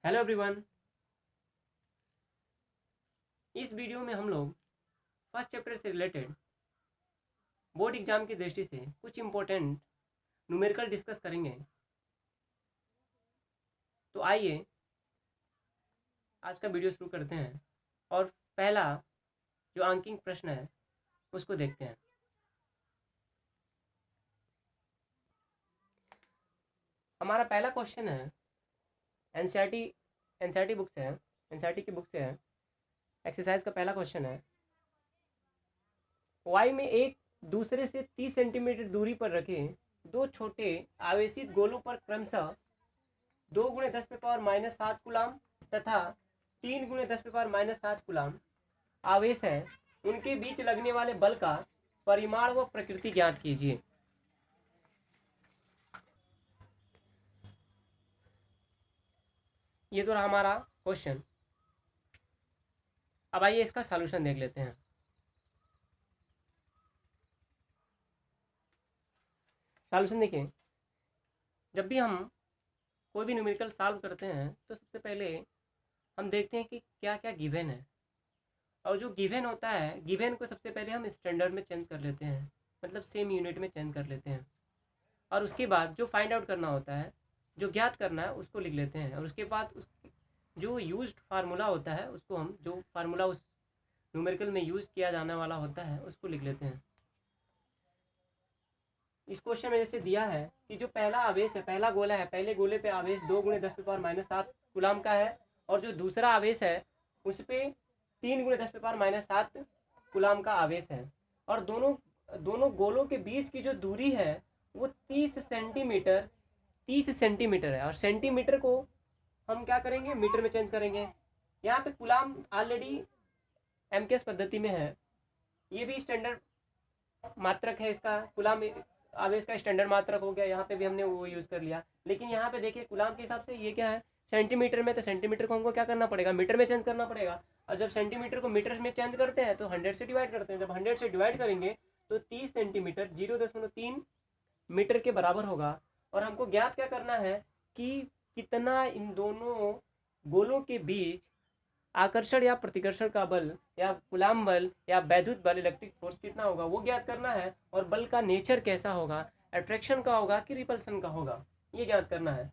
Hello everyone. इस video में हम लोग फर्स्ट चैप्टर से रिलेटेड बोर्ड एग्जाम की दृष्टि से कुछ इम्पोर्टेंट न्यूमेरिकल डिस्कस करेंगे। तो आइए आज का वीडियो शुरू करते हैं और पहला जो अंकिंग प्रश्न है उसको देखते हैं। हमारा पहला क्वेश्चन है एनसीईआरटी बुक से है, एनसीईआरटी की बुक से है। एक्सरसाइज का पहला क्वेश्चन है, वाई में एक दूसरे से 30 सेंटीमीटर दूरी पर रखे दो छोटे आवेशित गोलों पर क्रमशः 2 × 10⁻⁻7 कूलाम तथा 3 × 10⁻⁻7 कूलाम आवेश है, उनके बीच लगने वाले बल का परिमाण व प्रकृति ज्ञात कीजिए। ये तो रहा हमारा क्वेश्चन। अब आइए इसका सॉल्यूशन देख लेते हैं। सॉल्यूशन देखिए, जब भी हम कोई भी न्यूमेरिकल सॉल्व करते हैं तो सबसे पहले हम देखते हैं कि क्या क्या गिवन है, और जो गिवन होता है गिवन को सबसे पहले हम स्टैंडर्ड में चेंज कर लेते हैं, मतलब सेम यूनिट में चेंज कर लेते हैं। और उसके बाद जो फाइंड आउट करना होता है, जो ज्ञात करना है उसको लिख लेते हैं। और उसके बाद उस जो यूज्ड फार्मूला होता है उसको हम, जो फार्मूला उस न्यूमेरिकल में यूज़ किया जाने वाला होता है उसको लिख लेते हैं। इस क्वेश्चन में जैसे दिया है कि जो पहला आवेश है, पहला गोला है, पहले गोले पे आवेश 2 × 10⁻⁷ कूलाम का है, और जो दूसरा आवेश है उस पर 3 × 10⁻⁷ कूलाम का आवेश है। और दोनों गोलों के बीच की जो दूरी है वो 30 सेंटीमीटर है। और सेंटीमीटर को हम क्या करेंगे, मीटर में चेंज करेंगे। यहाँ पे कूलाम ऑलरेडी एमकेएस पद्धति में है, ये भी स्टैंडर्ड मात्रक है। इसका कूलाम आवेश का स्टैंडर्ड मात्रक हो गया, यहाँ पे भी हमने वो यूज़ कर लिया। लेकिन यहाँ पे देखिए कूलाम के हिसाब से ये क्या है, सेंटीमीटर में, तो सेंटीमीटर को हमको क्या करना पड़ेगा, मीटर में चेंज करना पड़ेगा। और जब सेंटीमीटर को मीटर में चेंज करते हैं तो 100 से डिवाइड करते हैं। जब 100 से डिवाइड करेंगे तो 30 सेंटीमीटर 0.3 मीटर के बराबर होगा। और हमको ज्ञात क्या करना है कि कितना इन दोनों गोलों के बीच आकर्षण या प्रतिकर्षण का बल या कूलाम बल या वैद्युत बल, इलेक्ट्रिक फोर्स कितना होगा वो ज्ञात करना है। और बल का नेचर कैसा होगा, अट्रैक्शन का होगा कि रिपल्सन का होगा, ये ज्ञात करना है।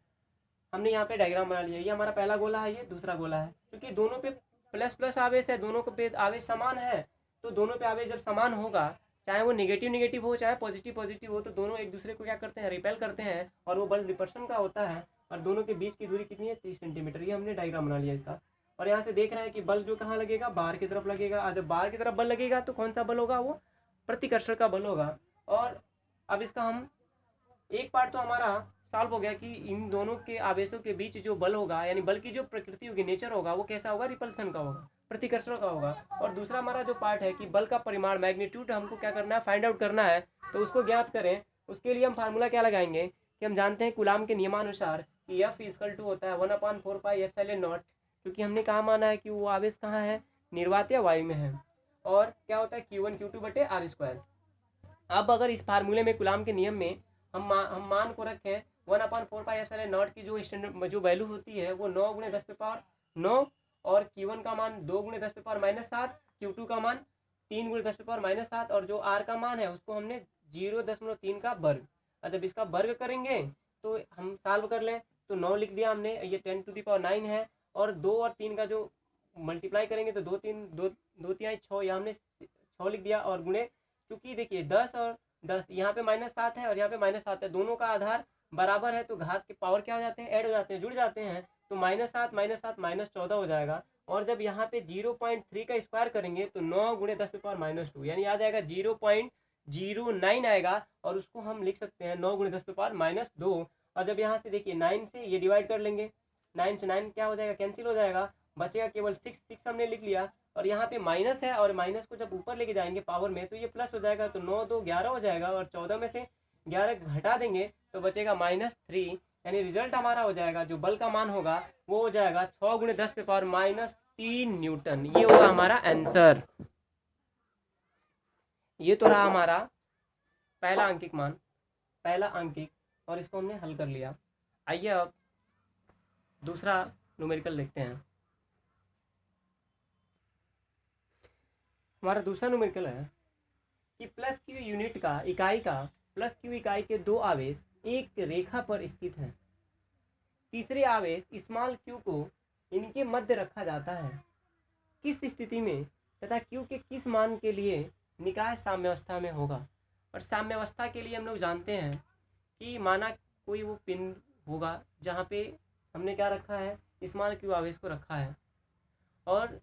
हमने यहाँ पे डायग्राम बना लिया। ये हमारा पहला गोला है, ये दूसरा गोला है। क्योंकि दोनों पे प्लस प्लस आवेश है, दोनों पे आवेश समान है, तो दोनों पे आवेश जब समान होगा, चाहे वो नेगेटिव हो चाहे पॉजिटिव हो, तो दोनों एक दूसरे को क्या करते हैं, रिपेल करते हैं, और वो बल रिपल्सन का होता है। और दोनों के बीच की दूरी कितनी है, 30 सेंटीमीटर। ये हमने डायग्राम बना लिया इसका। और यहाँ से देख रहे हैं कि बल जो कहाँ लगेगा, बाहर की तरफ लगेगा। जब बाहर की तरफ बल लगेगा तो कौन सा बल होगा, वो प्रतिकर्षण का बल होगा। और अब इसका हम एक पार्ट तो हमारा सॉल्व हो गया कि इन दोनों के आवेशों के बीच जो बल होगा, यानी बल की जो प्रकृति होगी, नेचर होगा, वो कैसा होगा, रिपल्सन का होगा, प्रतिकर्षण का होगा। और दूसरा हमारा जो पार्ट है कि बल का परिमाण, मैग्नीट्यूड हमको क्या करना है, फाइंड आउट करना है, तो उसको ज्ञात करें। उसके लिए हम फार्मूला क्या लगाएंगे कि हम जानते हैं कूलाम के नियमानुसार कि F होता है 1/4πε0, क्योंकि हमने कहा माना है कि वो आवेश कहाँ है, निर्वात या वायु में है। और क्या होता है Q1 Q2/r²। अब अगर इस फार्मूले में कूलाम के नियम में हम मान को रखें 1/4πε0 की जो स्टैंडर्ड जो वैल्यू होती है वो 9 × 10⁻9, और Q1 का मान 2 × 10⁻⁷, Q2 का मान 3 × 10⁻⁷, और जो R का मान है उसको हमने 0.3 का वर्ग। और जब इसका वर्ग करेंगे तो हम सॉल्व कर लें, तो 9 लिख दिया हमने, ये 10⁹ है। और 2 और 3 का जो मल्टीप्लाई करेंगे तो 2 3 6, यहाँ हमने 6 लिख दिया। और गुणे, क्योंकि देखिए 10 और 10, यहाँ पे -7 है और यहाँ पे -7 है, दोनों का आधार बराबर है, तो घात के पावर क्या हो जाते हैं, ऐड हो जाते हैं, जुड़ जाते हैं। तो -7 -14 हो जाएगा। और जब यहाँ पे 0.3 का स्क्वायर करेंगे तो 9 × 10⁻², यानी आ जाएगा 0.09 आएगा। और उसको हम लिख सकते हैं 9 × 10⁻²। और जब यहाँ से देखिए 9 से ये डिवाइड कर लेंगे, 9 से 9 क्या हो जाएगा, कैंसिल हो जाएगा, बचेगा केवल 6 हमने लिख लिया। और यहाँ पे माइनस है, और माइनस को जब ऊपर लेके जाएंगे पावर में तो ये प्लस हो जाएगा, तो 9 2 11 हो जाएगा। और 14 में से 11 घटा देंगे तो बचेगा -3, यानी रिजल्ट हमारा हो जाएगा, जो बल का मान होगा वो हो जाएगा 6 × 10⁻³ न्यूटन। ये होगा हमारा आंसर। ये तो रहा हमारा पहला अंकिक मान, पहला अंकिक, और इसको हमने हल कर लिया। आइए अब दूसरा न्यूमेरिकल देखते हैं। हमारा दूसरा न्यूमेरिकल है कि प्लस क्यू यूनिट का इकाई का प्लस क्यू इकाई के दो आवेश एक रेखा पर स्थित हैं। तीसरे आवेश स्मॉल क्यू को इनके मध्य रखा जाता है। किस स्थिति में तथा क्यू के किस मान के लिए निकाय साम्यावस्था में होगा। और साम्यावस्था के लिए हम लोग जानते हैं कि माना कोई वो पिन होगा जहाँ पे हमने क्या रखा है, स्मॉल क्यू आवेश को रखा है, और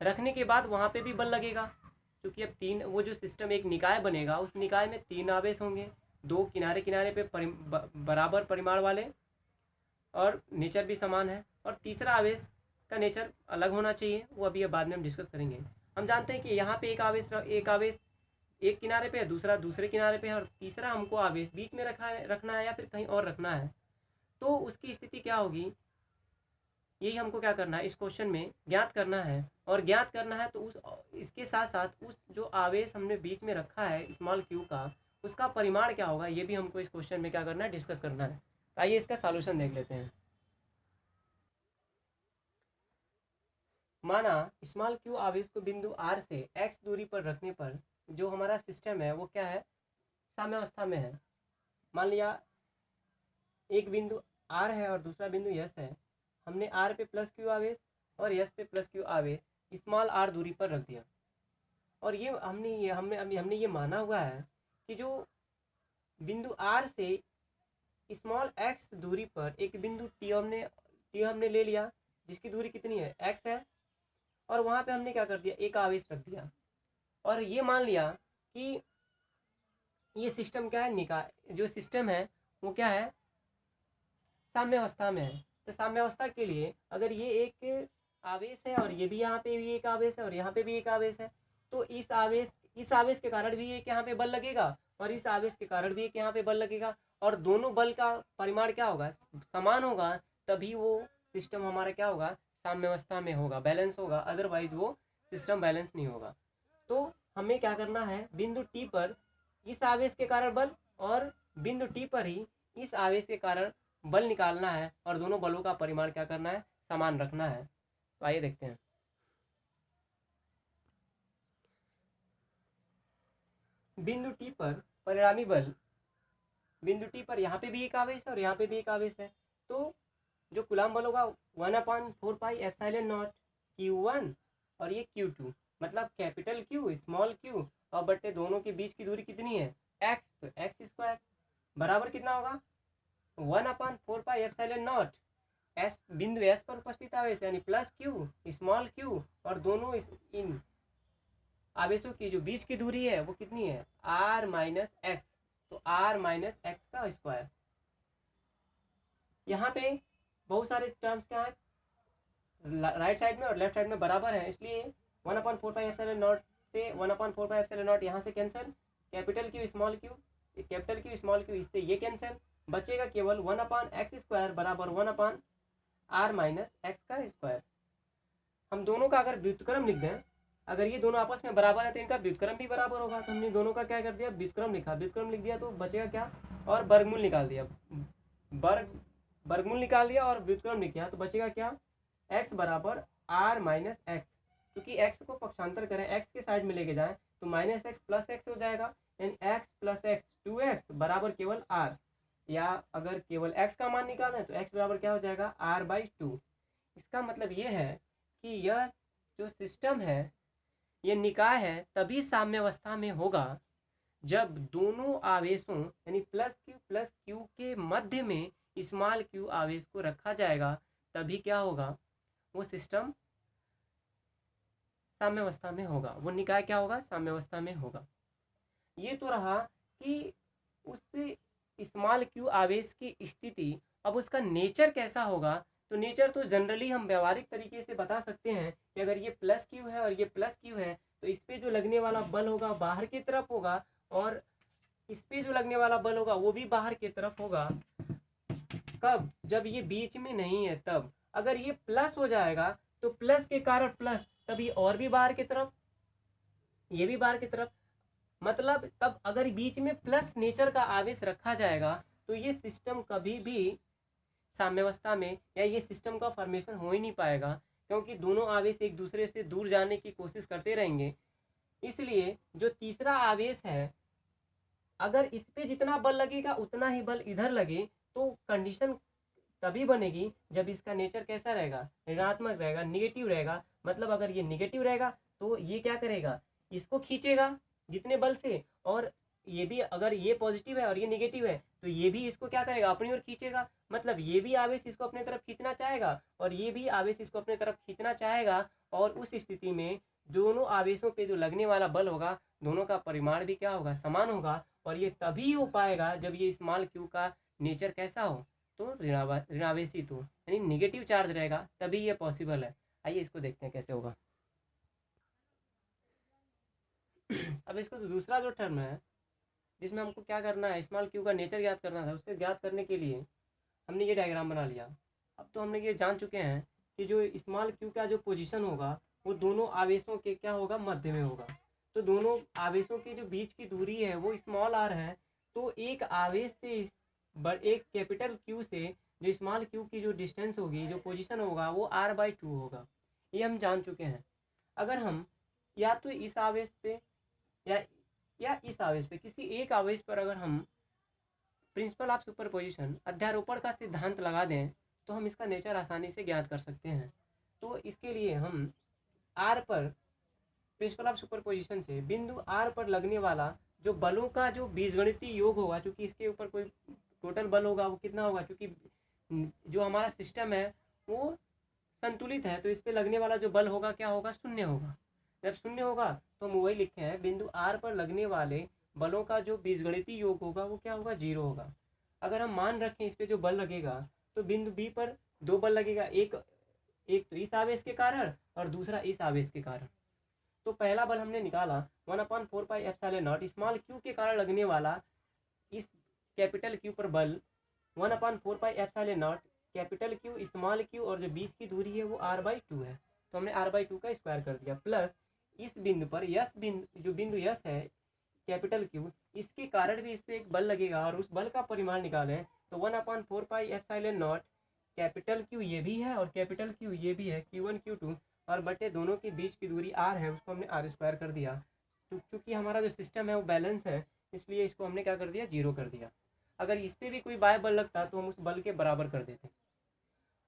रखने के बाद वहाँ पे भी बल लगेगा, क्योंकि अब तीन वो जो सिस्टम एक निकाय बनेगा, उस निकाय में तीन आवेश होंगे, दो किनारे किनारे पे बराबर परिमाण वाले, और नेचर भी समान है, और तीसरा आवेश का नेचर अलग होना चाहिए, वो अभी बाद में हम डिस्कस करेंगे। हम जानते हैं कि यहाँ पे एक आवेश एक किनारे पे है, दूसरा दूसरे किनारे पे है, और तीसरा हमको आवेश बीच में रखना है या फिर कहीं और रखना है। तो उसकी स्थिति क्या होगी, यही हमको क्या करना है, इस क्वेश्चन में ज्ञात करना है। और ज्ञात करना है तो इसके साथ साथ उस जो आवेश हमने बीच में रखा है स्मॉल क्यू का, उसका परिमाण क्या होगा, ये भी हमको इस क्वेश्चन में क्या करना है, डिस्कस करना है। आइए इसका सॉल्यूशन देख लेते हैं। माना स्मॉल क्यू आवेश को बिंदु आर से एक्स दूरी पर रखने पर जो हमारा सिस्टम है वो क्या है, साम्यावस्था में है। मान लिया एक बिंदु आर है और दूसरा बिंदु यस है। हमने आर पे प्लस क्यू आवेश और यस पे प्लस क्यू आवेश स्मॉल आर दूरी पर रख दिया, और ये हमने ये माना हुआ है कि जो बिंदु आर से स्मॉल एक्स दूरी पर एक बिंदु टी हमने ले लिया, जिसकी दूरी कितनी है, एक्स है, और वहाँ पे हमने क्या कर दिया, एक आवेश रख दिया, और ये मान लिया कि ये सिस्टम क्या है, निकाय जो सिस्टम है वो क्या है, साम्यावस्था में है। तो साम्यावस्था के लिए अगर ये एक आवेश है और ये भी यहाँ पे भी एक आवेश है और यहाँ पे भी एक आवेश है, तो इस आवेश के कारण भी एक यहाँ पे बल लगेगा और इस आवेश के कारण भी एक यहाँ पे बल लगेगा, और दोनों बल का परिमाण क्या होगा, समान होगा, तभी वो सिस्टम हमारा क्या होगा, साम्यावस्था में होगा, बैलेंस होगा, अदरवाइज वो सिस्टम बैलेंस नहीं होगा। तो हमें क्या करना है, बिंदु टी पर इस आवेश के कारण बल और बिंदु टी पर ही इस आवेश के कारण बल निकालना है, और दोनों बलों का परिमाण क्या करना है, समान रखना है। तो आइए देखते हैं। बिंदु टी पर परिणामी बल, बिंदु टी पर यहाँ पे भी एक आवेश है और यहाँ पे भी एक आवेश है, तो जो कूलम्ब बल होगा 1/4πε0 Q1 और ये Q2, मतलब कैपिटल Q स्मॉल Q और बट्टे दोनों के बीच की दूरी कितनी है, x, तो x स्क्वायर बराबर कितना होगा 1/4πε0 एस बिंदु एस पर उपस्थित आवेश यानी प्लस क्यू स्मॉल क्यू, और दोनों इन आवेशों की जो बीच की दूरी है वो कितनी है, r माइनस एक्स, तो r माइनस एक्स का स्क्वायर। यहाँ पे बहुत सारे टर्म्स क्या है, राइट साइड में और लेफ्ट साइड में बराबर है, इसलिए 1/4πε0 से 1/4πε0 यहाँ से cancel, capital Q small Q इससे ये कैंसिल, बचेगा केवल 1/x² बराबर 1/r माइनस एक्स का स्क्वायर। हम दोनों का अगर व्युत्क्रम लिख दें, अगर ये दोनों आपस में बराबर है तो इनका व्युत्क्रम भी बराबर होगा, तो हमने दोनों का क्या कर दिया, व्युत्क्रम लिख दिया, तो बचेगा क्या, और वर्गमूल निकाल दिया, वर्गमूल निकाल दिया और व्युत्क्रम लिख दिया, तो बचेगा क्या, x बराबर r माइनस एक्स, क्योंकि x को पक्षांतर करें, x के साइड में लेके जाएं तो माइनस एक्स प्लस एक्स हो जाएगा, यानी x प्लस एक्स 2x बराबर केवल r, या अगर केवल x का मान निकालना है तो x बराबर क्या हो जाएगा, r/2। इसका मतलब ये है कि यह जो सिस्टम है, ये निकाय है, तभी साम्यावस्था में होगा जब दोनों आवेशों यानी प्लस क्यू के मध्य में स्मॉल क्यू आवेश को रखा जाएगा, तभी क्या होगा, वो सिस्टम साम्यावस्था में होगा, वो निकाय क्या होगा, साम्यावस्था में होगा। ये तो रहा कि उस स्मॉल क्यू आवेश की स्थिति। अब उसका नेचर कैसा होगा, तो नेचर तो जनरली हम व्यवहारिक तरीके से बता सकते हैं कि अगर ये प्लस क्यू है और ये प्लस क्यू है तो इस पे जो लगने वाला बल होगा बाहर की तरफ होगा, और इस पे जो लगने वाला बल होगा वो भी बाहर की तरफ होगा। कब, जब ये बीच में नहीं है तब। अगर ये प्लस हो जाएगा तो प्लस के कारण प्लस, तभी और भी बाहर की तरफ, ये भी बाहर की तरफ, मतलब तब अगर बीच में प्लस नेचर का आवेश रखा जाएगा तो ये सिस्टम कभी भी साम्यावस्था में या ये सिस्टम का फॉर्मेशन हो ही नहीं पाएगा, क्योंकि दोनों आवेश एक दूसरे से दूर जाने की कोशिश करते रहेंगे। इसलिए जो तीसरा आवेश है, अगर इस पे जितना बल लगेगा उतना ही बल इधर लगे, तो कंडीशन तभी बनेगी जब इसका नेचर कैसा रहेगा, ऋणात्मक रहेगा, निगेटिव रहेगा। मतलब अगर ये निगेटिव रहेगा तो ये क्या करेगा, इसको खींचेगा जितने बल से, और ये भी अगर ये पॉजिटिव है और ये निगेटिव है तो ये भी इसको क्या करेगा, अपनी ओर खींचेगा। मतलब ये भी आवेश इसको अपने तरफ खींचना चाहेगा और ये भी आवेश इसको अपने तरफ खींचना चाहेगा, और उस स्थिति में दोनों आवेशों पे जो लगने वाला बल होगा, दोनों का परिमाण भी क्या होगा, समान होगा। और ये तभी हो पाएगा जब ये स्मॉल क्यू का नेचर कैसा हो, तो ऋणावेशित हो, यानी निगेटिव चार्ज रहेगा, तभी ये पॉसिबल है। आइए इसको देखते हैं कैसे होगा। अब इसको दूसरा जो टर्म है जिसमें हमको क्या करना है, स्मॉल क्यू का नेचर ज्ञात करना था, उसके ज्ञात करने के लिए हमने ये डायग्राम बना लिया। अब तो हमने ये जान चुके हैं कि जो स्मॉल क्यू का जो पोजीशन होगा वो दोनों आवेशों के क्या होगा, मध्य में होगा। तो दोनों आवेशों के जो बीच की दूरी है वो स्मॉल आर है। तो एक आवेश से एक कैपिटल क्यू से जो स्मॉल क्यू की जो डिस्टेंस होगी, जो पोजीशन होगा, वो r/2 होगा। ये हम जान चुके हैं। अगर हम या तो इस आवेश पे या इस आवेश पे, किसी एक आवेश पर अगर हम प्रिंसिपल ऑफ सुपरपोजिशन, अध्यारोपण का सिद्धांत लगा दें, तो हम इसका नेचर आसानी से ज्ञात कर सकते हैं। तो इसके लिए हम आर पर प्रिंसिपल ऑफ सुपरपोजिशन से बिंदु आर पर लगने वाला जो बलों का जो बीजगणितीय योग होगा, क्योंकि इसके ऊपर कोई टोटल बल होगा वो कितना होगा, क्योंकि जो हमारा सिस्टम है वो संतुलित है, तो इस पे लगने वाला जो बल होगा क्या होगा, शून्य होगा। जब शून्य होगा तो हम वही लिखे हैं, बिंदु आर पर लगने वाले बलों का जो बीजगणितीय योग होगा वो क्या होगा, 0 होगा। अगर हम मान रखें इस पे जो बल लगेगा, तो बिंदु बी पर 2 बल लगेगा, एक तो इस आवेश के कारण और दूसरा इस आवेश के कारण। तो पहला बल हमने निकाला 1/4πε0 स्मॉल क्यू के कारण लगने वाला इस कैपिटल क्यू पर बल 1/4πε0 कैपिटल क्यू स्मॉल क्यू, और जो बीच की दूरी है वो r/2 है, तो हमने r/2 का स्क्वायर कर दिया। प्लस इस बिंदु पर जो बिंदु यस है कैपिटल क्यू, इसके कारण भी इस पर एक बल लगेगा, और उस बल का परिमाण निकालें तो 1/4πε0 कैपिटल क्यू ये भी है और कैपिटल क्यू ये भी है, Q1 Q2, और बटे दोनों के बीच की दूरी r है, उसको हमने r² कर दिया। क्योंकि हमारा जो सिस्टम है वो बैलेंस है, इसलिए इसको हमने क्या कर दिया, 0 कर दिया। अगर इस पर भी कोई बाय बल लगता तो हम उस बल के बराबर कर देते।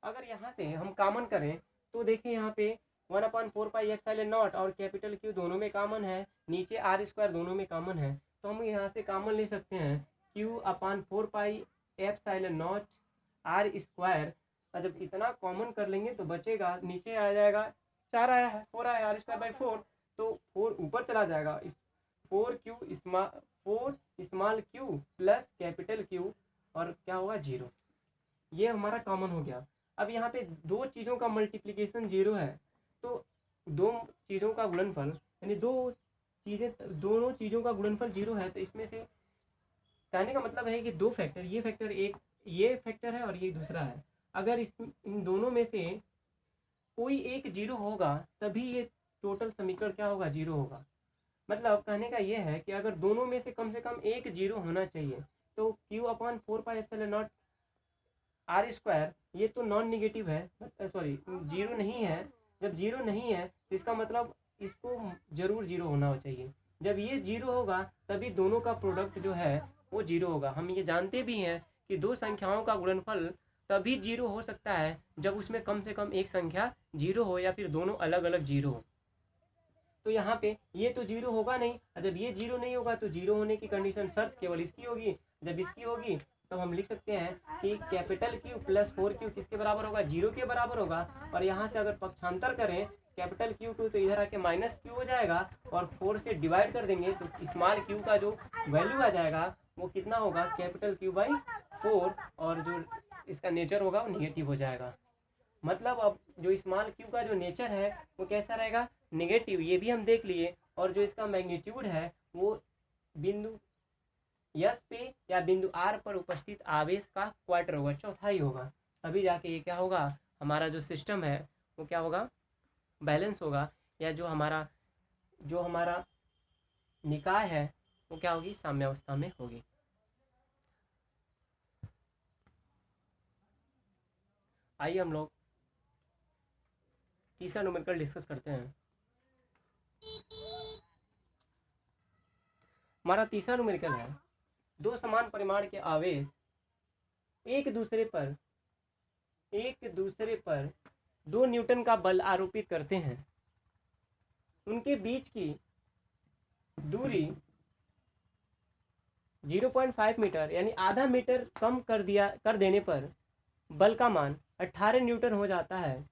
अगर यहाँ से हम कॉमन करें तो देखिए यहाँ पे 1/4πε0 और कैपिटल क्यू दोनों में कॉमन है, नीचे r² दोनों में कॉमन है, तो हम यहाँ से कॉमन ले सकते हैं Q/4πε0 r²। और जब इतना कॉमन कर लेंगे तो बचेगा, नीचे आ जाएगा 4 आया है, 4 आया है, r²/4, तो 4 ऊपर चला जाएगा, 4 small Q plus capital Q, और क्या होगा, 0। ये हमारा कॉमन हो गया। अब यहाँ पे दो चीज़ों का मल्टीप्लिकेशन 0 है, तो दो चीज़ों का गुणनफल, यानी दोनों चीज़ों का गुणनफल 0 है, तो इसमें से कहने का मतलब है कि दो फैक्टर, ये फैक्टर एक, ये फैक्टर है और ये दूसरा है। अगर इन दोनों में से कोई एक 0 होगा तभी ये टोटल समीकरण क्या होगा, 0 होगा। मतलब कहने का ये है कि अगर दोनों में से कम एक 0 होना चाहिए, तो Q/4πε0 r², ये तो नॉन निगेटिव है, सॉरी 0 नहीं है। जब 0 नहीं है तो इसका मतलब इसको जरूर 0 होना चाहिए। जब ये 0 होगा तभी दोनों का प्रोडक्ट जो है वो 0 होगा। हम ये जानते भी हैं कि दो संख्याओं का गुणनफल तभी 0 हो सकता है जब उसमें कम से कम एक संख्या 0 हो या फिर दोनों अलग अलग 0 हो। तो यहाँ पे ये तो 0 होगा नहीं, और जब ये 0 नहीं होगा तो 0 होने की कंडीशन शर्त केवल इसकी होगी। जब इसकी होगी तो हम लिख सकते हैं कि कैपिटल क्यू प्लस 4Q किसके बराबर होगा, 0 के बराबर होगा। और यहाँ से अगर पक्षांतर करें कैपिटल Q2 तो इधर आके -Q हो जाएगा, और 4 से डिवाइड कर देंगे तो स्मॉल क्यू का जो वैल्यू आ जाएगा वो कितना होगा, कैपिटल Q/4, और जो इसका नेचर होगा वो निगेटिव हो जाएगा। मतलब अब जो स्मॉल क्यू का जो नेचर है वो कैसा रहेगा, नेगेटिव, ये भी हम देख लिए। और जो इसका मैग्नीट्यूड है वो बिंदु यस पे या बिंदु आर पर उपस्थित आवेश का क्वार्टर होगा, चौथाई होगा, तभी जाके ये क्या होगा, हमारा जो सिस्टम है वो क्या होगा, बैलेंस होगा, या जो हमारा निकाय है वो क्या होगी, साम्यावस्था में होगी। आइए हम लोग तीसरा न्यूमेरिकल डिस्कस करते हैं। हमारा तीसरा न्यूमेरिकल है, दो समान परिमाण के आवेश एक दूसरे पर 2 न्यूटन का बल आरोपित करते हैं। उनके बीच की दूरी 0.5 मीटर यानी आधा मीटर कम कर देने पर बल का मान 18 न्यूटन हो जाता है।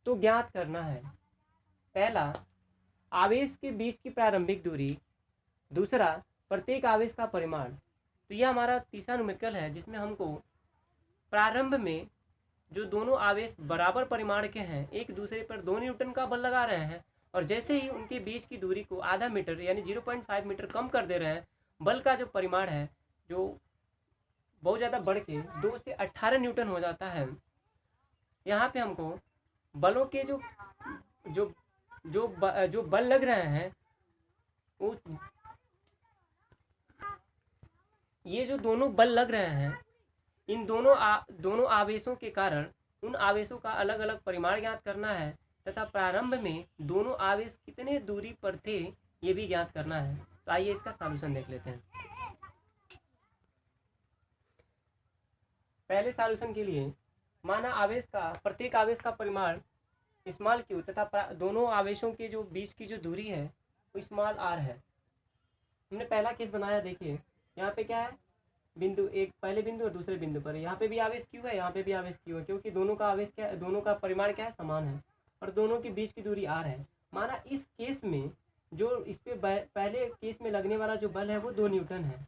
तो ज्ञात करना है, पहला आवेश के बीच की प्रारंभिक दूरी, दूसरा प्रत्येक आवेश का परिमाण। तो यह हमारा तीसरा न्यूमेरिकल है जिसमें हमको प्रारंभ में जो दोनों आवेश बराबर परिमाण के हैं एक दूसरे पर 2 न्यूटन का बल लगा रहे हैं, और जैसे ही उनके बीच की दूरी को आधा मीटर यानी 0.5 मीटर कम कर दे रहे हैं, बल का जो परिमाण है जो बहुत ज़्यादा बढ़ के 2 से 18 न्यूटन हो जाता है। यहाँ पे हमको बलों के जो जो जो जो बल लग रहे हैं वो ये जो दोनों बल लग रहे हैं इन दोनों आवेशों के कारण उन आवेशों का अलग अलग परिमाण ज्ञात करना है, तथा प्रारंभ में दोनों आवेश कितने दूरी पर थे ये भी ज्ञात करना है। तो आइए इसका सॉल्यूशन देख लेते हैं। पहले सॉल्यूशन के लिए माना प्रत्येक आवेश का परिमाण स्मॉल क्यू तथा दोनों आवेशों के जो बीच की जो दूरी है वो स्मॉल आर है। हमने पहला केस बनाया, देखिए यहाँ पे क्या है, बिंदु एक, पहले बिंदु और दूसरे बिंदु पर यहाँ पे भी आवेश क्यू है, यहाँ पे भी आवेश क्यू है, क्योंकि दोनों का परिमाण क्या है, समान है, और दोनों के बीच की दूरी आर है। माना इस केस में जो इस पे पहले केस में लगने वाला जो बल है वो 2 न्यूटन है,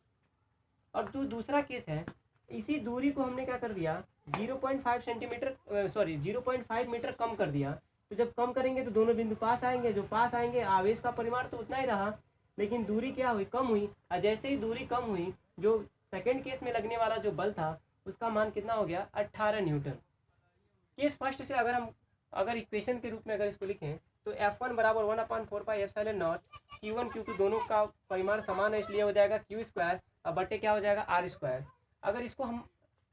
और जो दूसरा केस है इसी दूरी को हमने क्या कर दिया 0.5 मीटर कम कर दिया। तो जब कम करेंगे तो दोनों बिंदु पास आएंगे, जो पास आएंगे आवेश का परिमाण तो उतना ही रहा, लेकिन दूरी क्या हुई, कम हुई। और जैसे ही दूरी कम हुई जो सेकंड केस में लगने वाला जो बल था उसका मान कितना हो गया, 18 न्यूटन। केस फर्स्ट से अगर इक्वेशन के रूप में अगर इसको लिखें तो F1 बराबर 1/4πε0 Q1 Q2 दोनों का परिमाण समान है, इसलिए हो जाएगा Q स्क्वायर और बटे क्या हो जाएगा R स्क्वायर। अगर इसको हम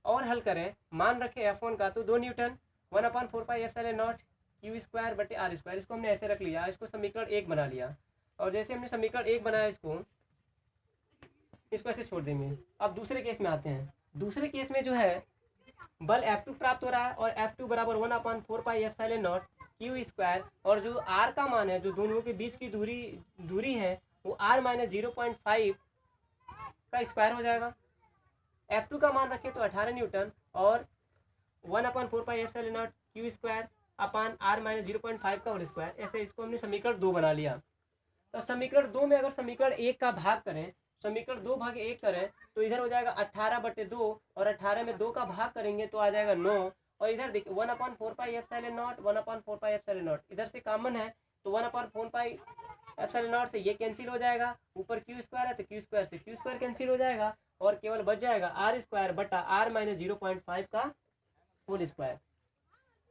और हल करें, मान रखें F1 का तो 2 न्यूटन 1/4πε0 Q स्क्वायर बटे R स्क्वायर, इसको हमने ऐसे रख लिया, इसको समीकरण 1 बना लिया। और जैसे हमने समीकरण 1 बनाया इसको ऐसे छोड़ देंगे। अब दूसरे केस में आते हैं। दूसरे केस में जो है बल F2 प्राप्त हो रहा है और F2 बराबर 1/4πε0 Q स्क्वायर, और जो R का मान है जो दोनों के बीच की दूरी है वो R माइनस 0.5 का स्क्वायर हो जाएगा। F2 का मान रखें तो 18 न्यूटन और 1/4πε0 Q square upon R minus 0.5 का होल स्क्वायर। ऐसे इसको हमने समीकरण 2 बना लिया। तो समीकरण 2 में अगर समीकरण 1 का भाग करें, समीकरण 2 भाग 1 करें तो इधर हो जाएगा 18/2 और 18 में 2 का भाग करेंगे तो आ जाएगा 9, और इधर देखिए 1/4πε0 इधर से कॉमन है तो 1/4πε0 से ये कैंसिल हो जाएगा, ऊपर क्यू स्क्वायर है तो क्यू स्क्वायर से क्यू स्क्वायर कैंसिल हो जाएगा और केवल बच जाएगा R स्क्वायर बटा R माइनस 0.5 का होल स्क्वायर।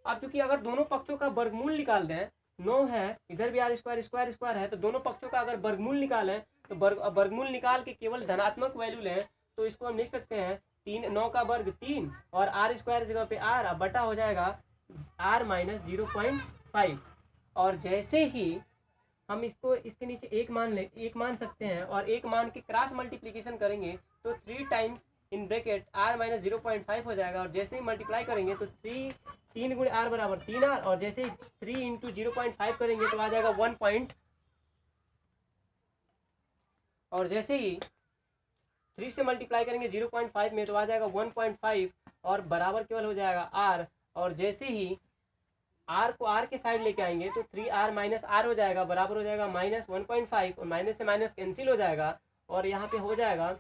अब चूंकि अगर दोनों पक्षों का वर्गमूल निकाल दें, 9 है, इधर भी R स्क्वायर है, तो दोनों पक्षों का अगर वर्गमूल निकालें तो वर्गमूल निकाल के केवल धनात्मक वैल्यू लें तो इसको हम लिख सकते हैं 9 का वर्ग 3 और R स्क्वायर जगह पे R बटा हो जाएगा R माइनस 0.5। और जैसे ही हम इसके नीचे एक मान सकते हैं और एक मान के क्रॉस मल्टीप्लीकेशन करेंगे तो 3 times in bracket R minus 0.5 हो जाएगा, और जैसे ही मल्टीप्लाई करेंगे तो 3 गुणे R बराबर 3R, और जैसे ही 3 इंटू 0.5 करेंगे तो आ जाएगा 1 और जैसे ही 3 से मल्टीप्लाई करेंगे 0.5 में तो आ जाएगा 1.5 और बराबर केवल हो जाएगा R, और जैसे ही R को R के साइड लेके आएंगे तो 3R माइनस R हो जाएगा, बराबर हो जाएगा माइनस 1.5 और माइनस से माइनस कैंसिल हो जाएगा, और यहाँ पे हो जाएगा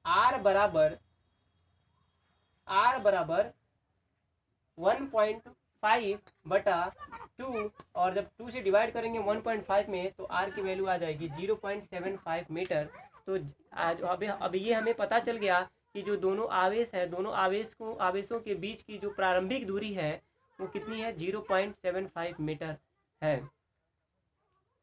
R बराबर 1.5/2, और जब 2 से डिवाइड करेंगे 1.5 में तो R की वैल्यू आ जाएगी 0.75 मीटर। तो अब ये हमें पता चल गया कि जो दोनों आवेश है, दोनों आवेशों के बीच की जो प्रारंभिक दूरी है वो कितनी है, 0.75 मीटर है।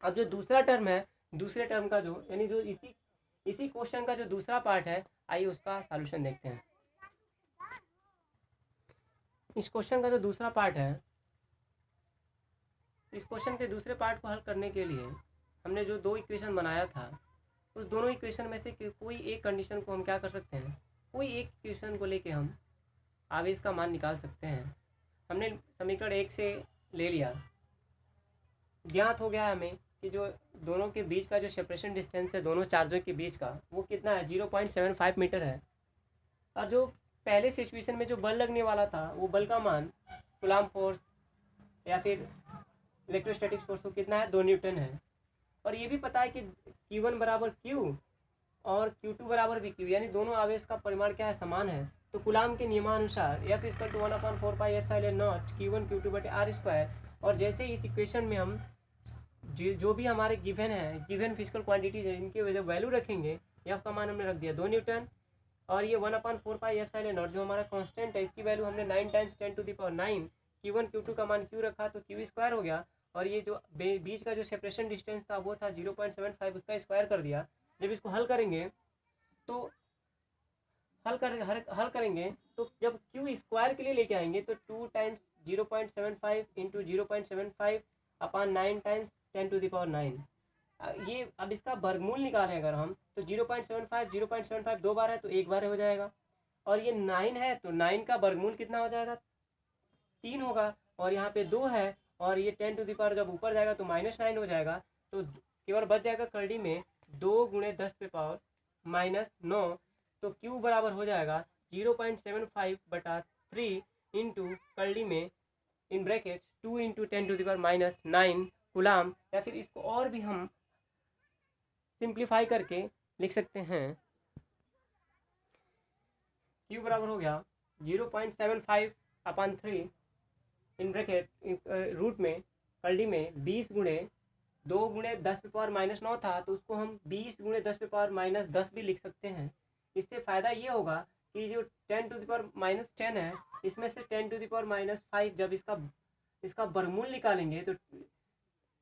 अब जो दूसरा टर्म है, दूसरे टर्म का जो यानी जो इसी क्वेश्चन का जो दूसरा पार्ट है, आइए उसका सॉल्यूशन देखते हैं। इस क्वेश्चन का जो दूसरा पार्ट है, इस क्वेश्चन के दूसरे पार्ट को हल करने के लिए हमने जो दो इक्वेशन बनाया था, उस दोनों इक्वेशन में से कोई एक कंडीशन को हम क्या कर सकते हैं, कोई एक इक्वेशन को लेके हम आवेश का मान निकाल सकते हैं। हमने समीकरण 1 से ले लिया, ज्ञात हो गया हमें कि जो दोनों के बीच का जो सेपरेशन डिस्टेंस है दोनों चार्जों के बीच का, वो कितना है, 0.75 मीटर है। और जो पहले सिचुएशन में जो बल लगने वाला था, वो बल का मान कूलाम फोर्स या फिर इलेक्ट्रोस्टैटिक फोर्स को कितना है, 2 न्यूटन है। और ये भी पता है कि Q1 बराबर Q और Q2 बराबर भी Q, यानी दोनों आवेश का परिमाण क्या है, समान है। तो कूलाम के नियमानुसार F = 1/4πε0 Q1 Q2 बटे r²। और जैसे इस इक्वेशन में हम जो भी हमारे गिवन है, गिवन फिजिकल क्वांटिटीज है, इनके वजह वैल्यू रखेंगे, F का मान हमने रख दिया 2 न्यूटन, और ये 1/4πε0 जो हमारा कांस्टेंट है, इसकी वैल्यू हमने 9 × 10⁹ Q1 Q2 का मान Q रखा तो Q² हो गया। और ये जो बीच का जो सेपरेशन डिस्टेंस था वो था 0.75, उसका स्क्वायर कर दिया। जब इसको हल करेंगे तो हल करेंगे तो जब Q² के लिए लेके आएंगे तो 2 × 0.75 × 0.75 अपॉन 9 × 10⁹ ये अब इसका वर्गमूल निकालें अगर हम तो 0.75 दो बार है तो एक बार हो जाएगा, और ये 9 है तो 9 का वर्गमूल कितना हो जाएगा, 3 होगा। और यहाँ पे 2 है और ये 10⁻, जब ऊपर जाएगा तो -9 हो जाएगा, तो केवल बच जाएगा करड़ी में 2 × 10⁻⁻9। तो Q बराबर हो जाएगा 0.75/3 इंटू करड़ी में इन ब्रैकेट 2 × 10⁻⁹ कूलाम। या फिर इसको और भी हम सिंप्लीफाई करके लिख सकते हैं, Q बराबर हो गया 0.75/3 इन ब्रैकेट रूट में करड़ी में 20 × 2 × 10⁻⁻9 था तो उसको हम 20 × 10⁻−10 भी लिख सकते हैं। इससे फ़ायदा ये होगा कि जो 10⁻10 है, इसमें से 10⁻5 जब इसका वर्गमूल निकालेंगे तो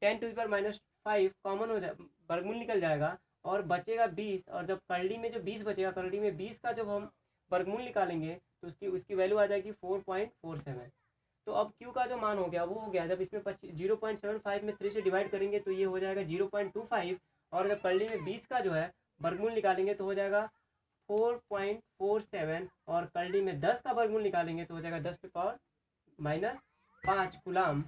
10⁻5 कॉमन हो जाए, वर्गमूल निकल जाएगा और बचेगा 20। और जब करड़ी में जो 20 बचेगा, करड़ी में 20 का जब हम वर्गमूल निकालेंगे तो उसकी वैल्यू आ जाएगी 4.47। तो अब Q का जो मान हो गया वो हो गया, जब इसमें 0.75 में 3 से डिवाइड करेंगे तो ये हो जाएगा 0.25, और जब करड़ी में 20 का जो है वर्गमूल निकालेंगे तो हो जाएगा 4.47, और करड़ी में 10 का वर्गमूल निकालेंगे तो हो जाएगा 10⁻5 कूलाम।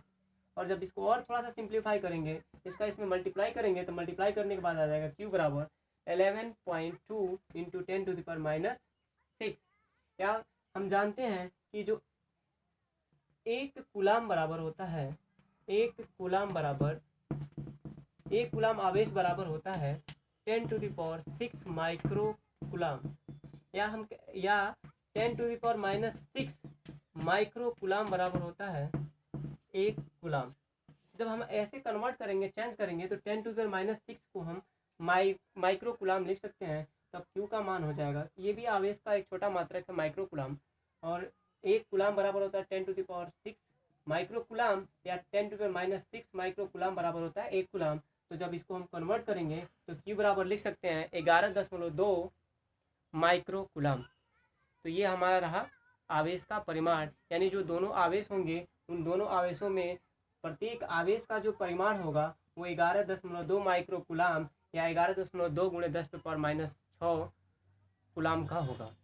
और जब इसको और थोड़ा सा सिंप्लीफाई करेंगे, इसका इसमें मल्टीप्लाई करेंगे तो मल्टीप्लाई करने के बाद आ जाएगा Q बराबर 11.2 × 10⁻6। या हम जानते हैं कि जो एक कूलाम आवेश बराबर होता है 10⁻6 माइक्रो कूलाम, या 10⁻6 माइक्रो कूलाम बराबर होता है एक कूलाम। जब हम ऐसे कन्वर्ट करेंगे, चेंज करेंगे तो 10⁻6 को हम माइक्रो कूलाम लिख सकते हैं, तब Q का मान हो जाएगा, ये भी आवेश का एक छोटा मात्रक है माइक्रो कूलाम, और एक कूलाम बराबर होता है 10⁻6 माइक्रो कूलाम, या 10⁻6 माइक्रो कूलाम बराबर होता है एक कूलाम। तो जब इसको हम कन्वर्ट करेंगे तो Q बराबर लिख सकते हैं 11.2 माइक्रो कूलाम। तो ये हमारा रहा आवेश का परिमाण, यानी जो दोनों आवेश होंगे उन दोनों आवेशों में प्रत्येक आवेश का जो परिमाण होगा वो 11.2 माइक्रो कूलाम या 11.2 × 10⁻6 कूलाम का होगा।